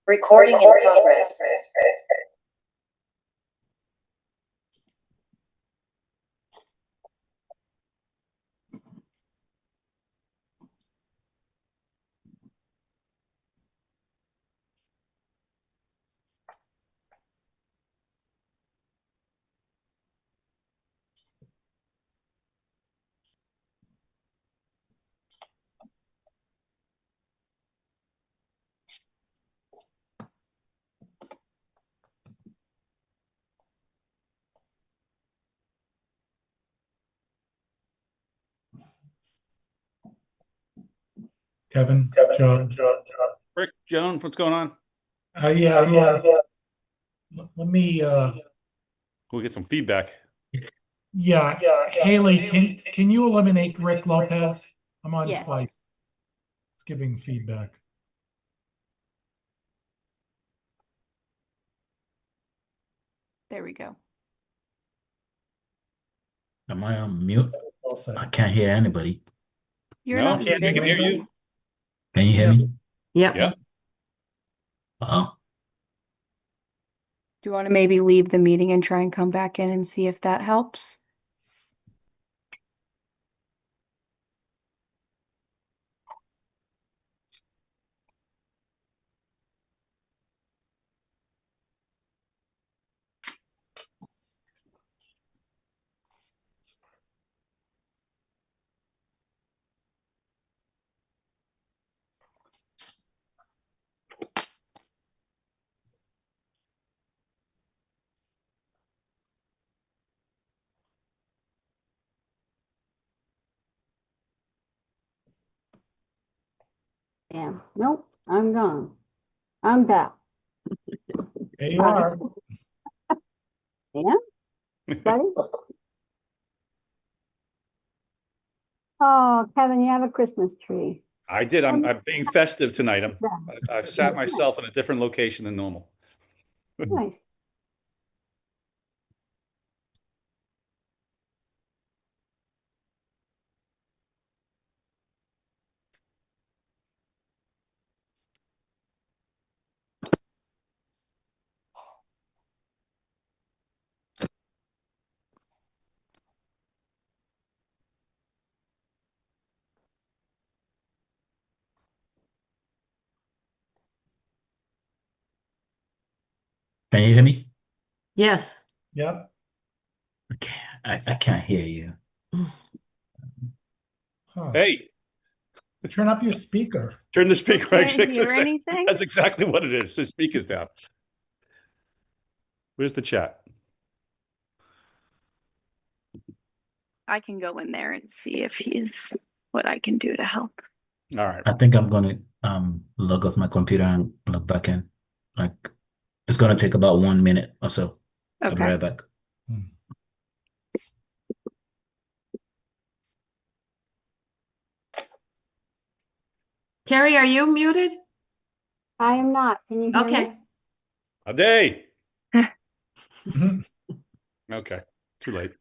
Recording in progress. Kevin, John. Rick, Joan, what's going on? Yeah. Let me. We'll get some feedback. Yeah. Haley, can you eliminate Rick Lopez? I'm on twice. It's giving feedback. There we go. Am I on mute? I can't hear anybody. You're No, not we can muted. hear you. Can you hear me? Yep. Yeah. Oh, Do you want to maybe leave the meeting and try and come back in and see if that helps? Yeah, nope, I'm gone. I'm back. There you are. Yeah, buddy. Oh, Kevin, you have a Christmas tree. I did. I'm being festive tonight. I've sat myself in a different location than normal. Nice. can you hear me? Yes. Yep. Okay, I can't hear you. Huh. Hey, Turn up your speaker. turn the speaker. Can't Actually, hear anything? that's exactly what it is. The speaker's down. Where's the chat? I can go in there and see if he's what I can do to help. All right. I think I'm gonna log off my computer and log back in. Like it's gonna take about 1 minute or so. I'll be Okay. right back. Carrie, are you muted? I am not. Can you hear Okay. me? A day. Okay. Too late.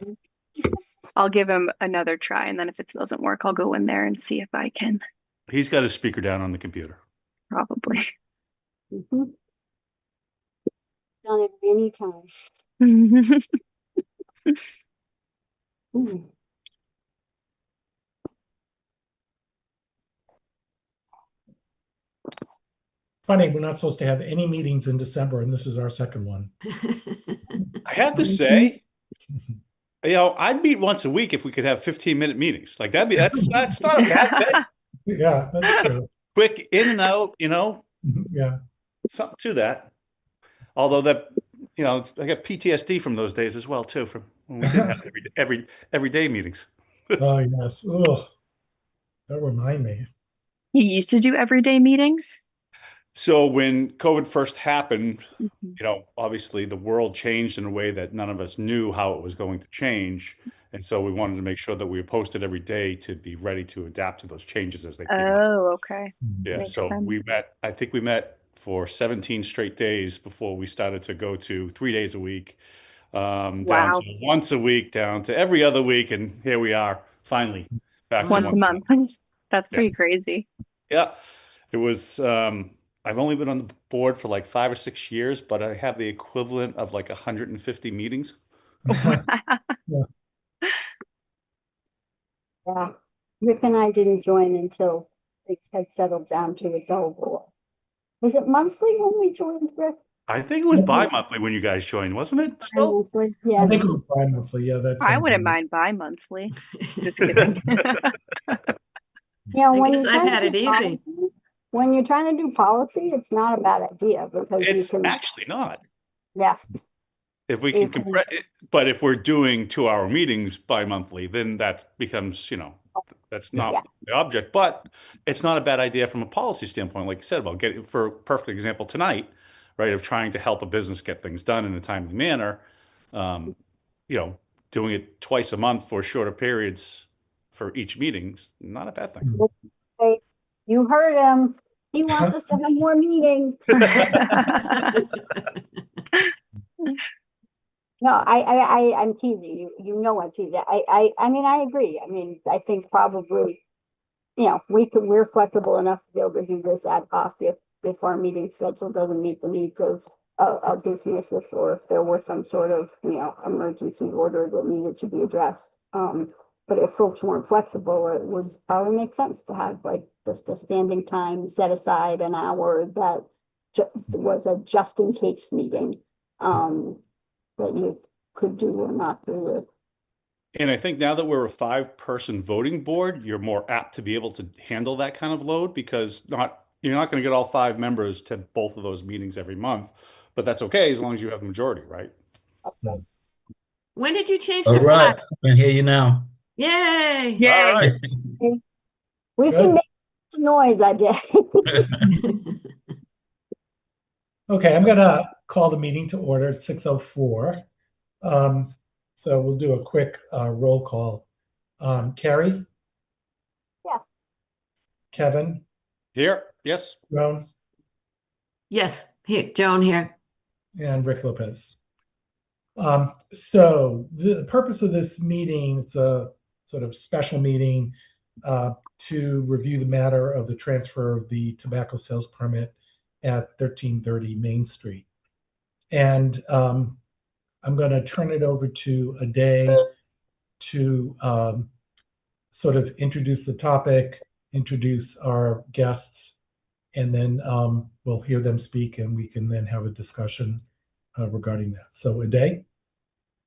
I'll give him another try, and then if it doesn't work, I'll go in there and see if I can. He's got his speaker down on the computer. Probably. Mhm. Done it many times. Mm. Funny, we're not supposed to have any meetings in December, and this is our second one. I have to say, I'd meet once a week if we could have 15-minute meetings. Like that's not a bad thing. Yeah, that's true. Quick in and out, Yeah. something to that. Although that, I got PTSD from those days as well too, from when we did have everyday meetings. Oh, yes. Oh, that remind me. He used to do everyday meetings. So when COVID first happened, Mhm. obviously the world changed in a way that none of us knew how it was going to change. And so we wanted to make sure that we posted every day to be ready to adapt to those changes as they came up. Oh, okay. Yeah, Makes so sense. I think we met for 17 straight days before we started to go to 3 days a week, down Wow. to once a week, down to every other week. And here we are finally back to Once a month. That's Yeah. pretty crazy. Yeah, it was I've only been on the board for like 5 or 6 years, but I have the equivalent of like 150 meetings. Yeah. Rick and I didn't join until things had settled down to a dull bore. Was it monthly when we joined, Rick? I think it was bi-monthly when you guys joined, wasn't it? Still? Monthly? I Yeah. think it was bi-monthly. Yeah, that I sounds wouldn't right. mind bi-monthly. Just kidding. You know, I when guess you're I've trying had to it do easy. policy, when you're trying to do policy, it's not a bad idea because you It's can, actually not. yeah. If we You can can- compress it, but if we're doing 2-hour meetings bi-monthly, then that becomes, that's Yeah. not the object. But it's not a bad idea from a policy standpoint, like you said, about getting, for a perfect example tonight, right, of trying to help a business get things done in a timely manner. Um, you know, doing it twice a month for shorter periods for each meeting's not a bad thing. Hey, you heard him. He wants us to have more meetings. No, I'm teasing you. You know I'm teasing. I mean, I agree. I mean, I think probably, we're flexible enough to be able to do this ad hoc if our meeting schedule doesn't meet the needs of business, or if there were some sort of, emergency order that needed to be addressed. But if folks weren't flexible, it would probably make sense to have like just a standing time, set aside an hour that was a just in case meeting. That you could do or not do it. And I think now that we're a 5-person voting board, you're more apt to be able to handle that kind of load because you're not going to get all 5 members to both of those meetings every month, but that's okay as long as you have the majority, right? When did you change All to right, 5? I can hear you now. Yay! Yay. All right. We Good. can make some noise, I guess. Okay, I'm gonna call the meeting to order at 6:04. So we'll do a quick roll call. Carrie? Yeah. Kevin? Here, yes. Joan? Yes, here, Joan here. And Rick Lopez. So the purpose of this meeting, it's a sort of special meeting to review the matter of the transfer of the tobacco sales permit at 1330 Main Street. And I'm going to turn it over to Aday to sort of introduce the topic, introduce our guests, and then we'll hear them speak and we can then have a discussion regarding that. So Aday?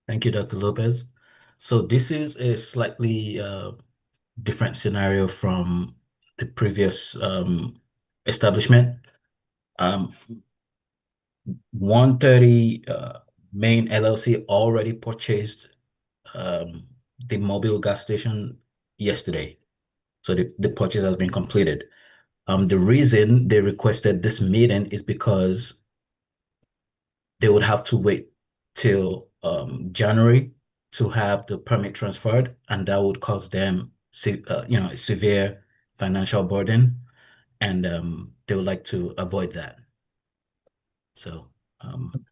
Thank you, Dr. Lopez. So this is a slightly different scenario from the previous establishment. 130 Main LLC already purchased the mobile gas station yesterday. So the purchase has been completed. The reason they requested this meeting is because they would have to wait till January to have the permit transferred, and that would cause them a severe financial burden, and they would like to avoid that. So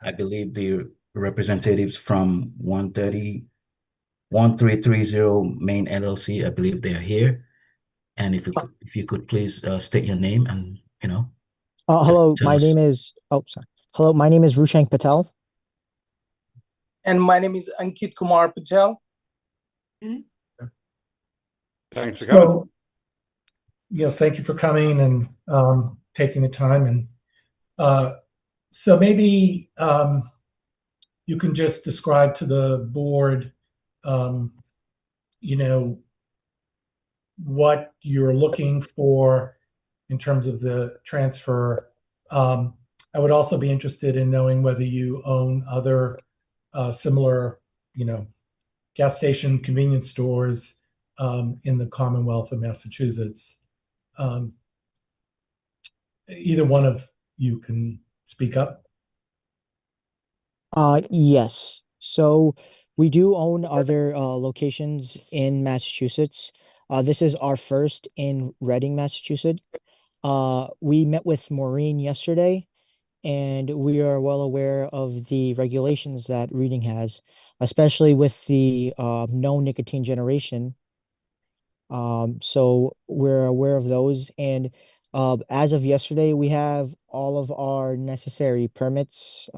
I believe the representatives from 1330 Main LLC, I believe they are here. And if you could please state your name and Hello, tell my us. name is, sorry. Hello, my name is Rushank Patel. And my name is Ankit Kumar Patel. Thanks for coming. So, yes, thank you for coming and taking the time. And so maybe you can just describe to the board, what you're looking for in terms of the transfer. I would also be interested in knowing whether you own other similar, gas station convenience stores in the Commonwealth of Massachusetts. Either one of you can speak up. Yes. So we do own other locations in Massachusetts. This is our first in Reading, Massachusetts. We met with Maureen yesterday, and we are well aware of the regulations that Reading has, especially with the no nicotine generation. So we're aware of those, and As of yesterday, we have all of our necessary permits,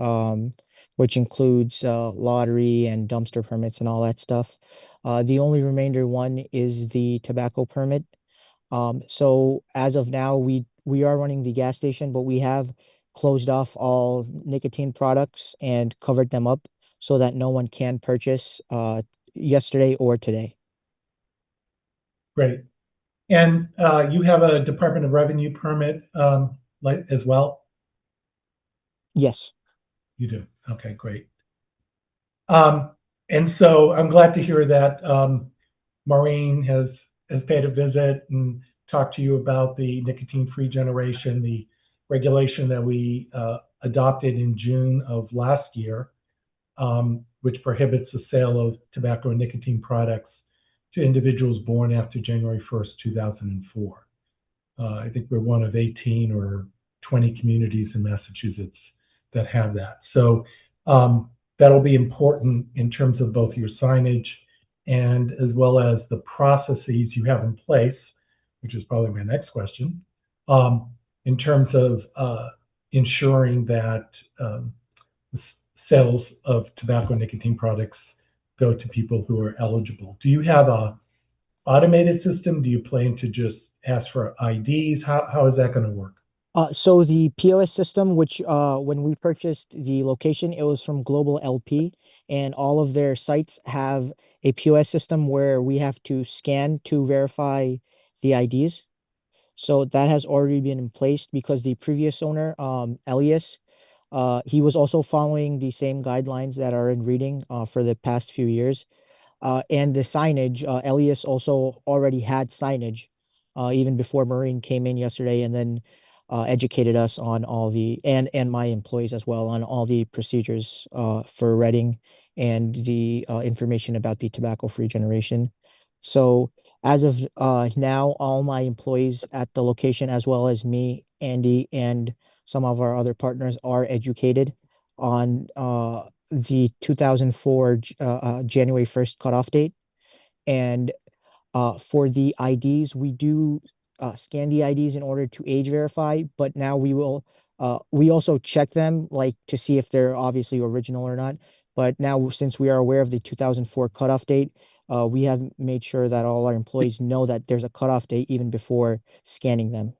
which includes lottery and dumpster permits and all that stuff. The only remainder one is the tobacco permit. So as of now, we are running the gas station, but we have closed off all nicotine products and covered them up so that no one can purchase yesterday or today. Great. And you have a Department of Revenue permit like as well? Yes. You do. Okay, great. And so I'm glad to hear that Maureen has paid a visit and talked to you about the nicotine-free generation, the regulation that we adopted in June of last year, which prohibits the sale of tobacco and nicotine products to individuals born after January 1st, 2004. I think we're one of 18 or 20 communities in Massachusetts that have that. So that'll be important in terms of both your signage and as well as the processes you have in place, which is probably my next question, in terms of ensuring that the sales of tobacco and nicotine products go to people who are eligible. Do you have a automated system? Do you plan to just ask for IDs? How is that going to work? So the POS system, which when we purchased the location, it was from Global LP, and all of their sites have a POS system where we have to scan to verify the IDs. So that has already been in place because the previous owner, Elias, he was also following the same guidelines that are in reading for the past few years. And the signage, Elias also already had signage even before Maureen came in yesterday and then educated us on all the, and my employees as well, on all the procedures for Reading and the information about the tobacco-free generation. So as of now, all my employees at the location, as well as me, Andy, and some of our other partners are educated on the 2004 January 1st cutoff date. And for the IDs, we do scan the IDs in order to age verify, but now we also check them like to see if they're obviously original or not. But now, since we are aware of the 2004 cutoff date, we have made sure that all our employees know that there's a cutoff date even before scanning them.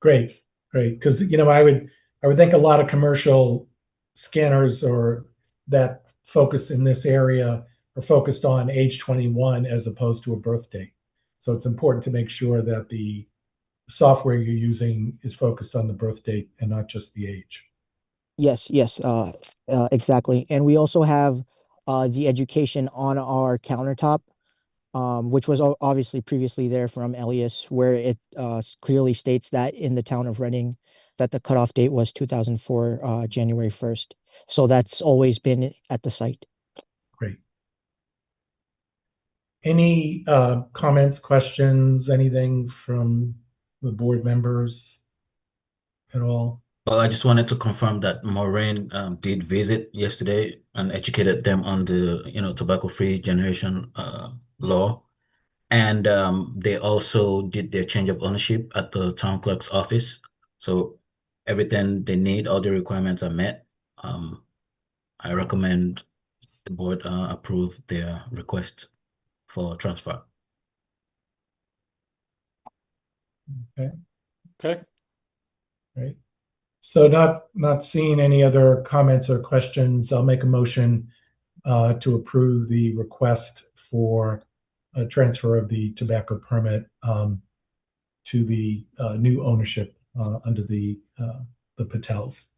Great, great. Because I would think a lot of commercial scanners or that focus in this area are focused on age 21 as opposed to a birth date. So it's important to make sure that the software you're using is focused on the birth date and not just the age. Yes, yes, exactly. And we also have the education on our countertop, which was obviously previously there from Elias, where it clearly states that in the town of Reading that the cutoff date was 2004 January 1st. So that's always been at the site. Great. Any comments, questions, anything from the board members at all? Well, I just wanted to confirm that Maureen did visit yesterday and educated them on the, tobacco-free generation law. And they also did their change of ownership at the town clerk's office. So everything they need, all the requirements are met. I recommend the board approve their request for transfer. Okay, Okay. great. So not seeing any other comments or questions, I'll make a motion to approve the request for a transfer of the tobacco permit to the new ownership under the Patels.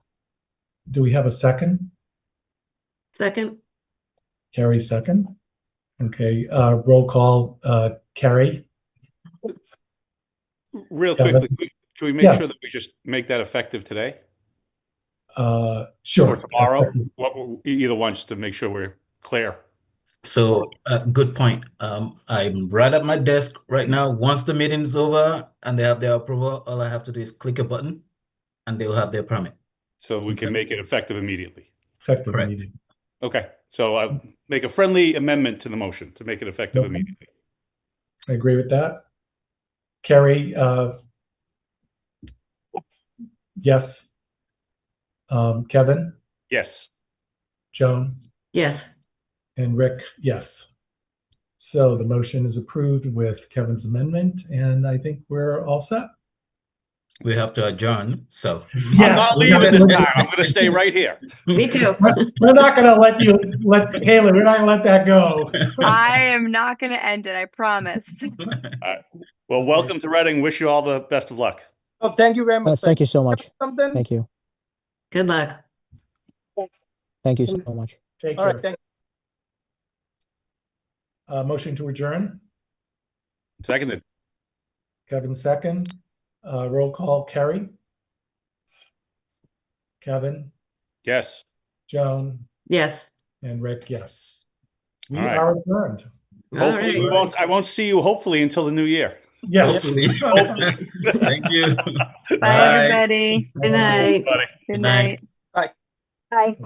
Do we have a second? Second. Carrie, second. Okay, roll call. Carrie? Real Kevin? quickly, can we make Yeah. sure that we just make that effective today Sure. or tomorrow? Either one, just to make sure we're clear. So, good point. I'm right at my desk right now. Once the meeting's over and they have their approval, all I have to do is click a button and they'll have their permit. So we can make it effective immediately. Effective Correct. meeting. Okay, so I'll make a friendly amendment to the motion to make it effective Okay. immediately. I agree with that. Carrie, Yes. Kevin, Yes. Joan, Yes. and Rick, yes. So the motion is approved with Kevin's amendment, and I think we're all set. We have to adjourn, so. I'm not leaving this time. I'm going to stay right here. Me too. We're not gonna let Haley, we're not gonna let that go. I am not going to end it. I promise. Well, welcome to Reading. Wish you all the best of luck. Oh, thank you very much. Thank you so much. Something? Thank you. Good luck. Yes. Thank you so much. Take All right, care. thank Motion to adjourn, Seconded. Kevin second. Roll call, Carrie. Kevin, Yes. Joan, Yes. and Rick, yes. We All right. are adjourned. All Hopefully right. I won't see you hopefully until the new year. Yes. Hopefully. Thank you. Bye, everybody. Good night. Buddy. Good Good night. night. Bye.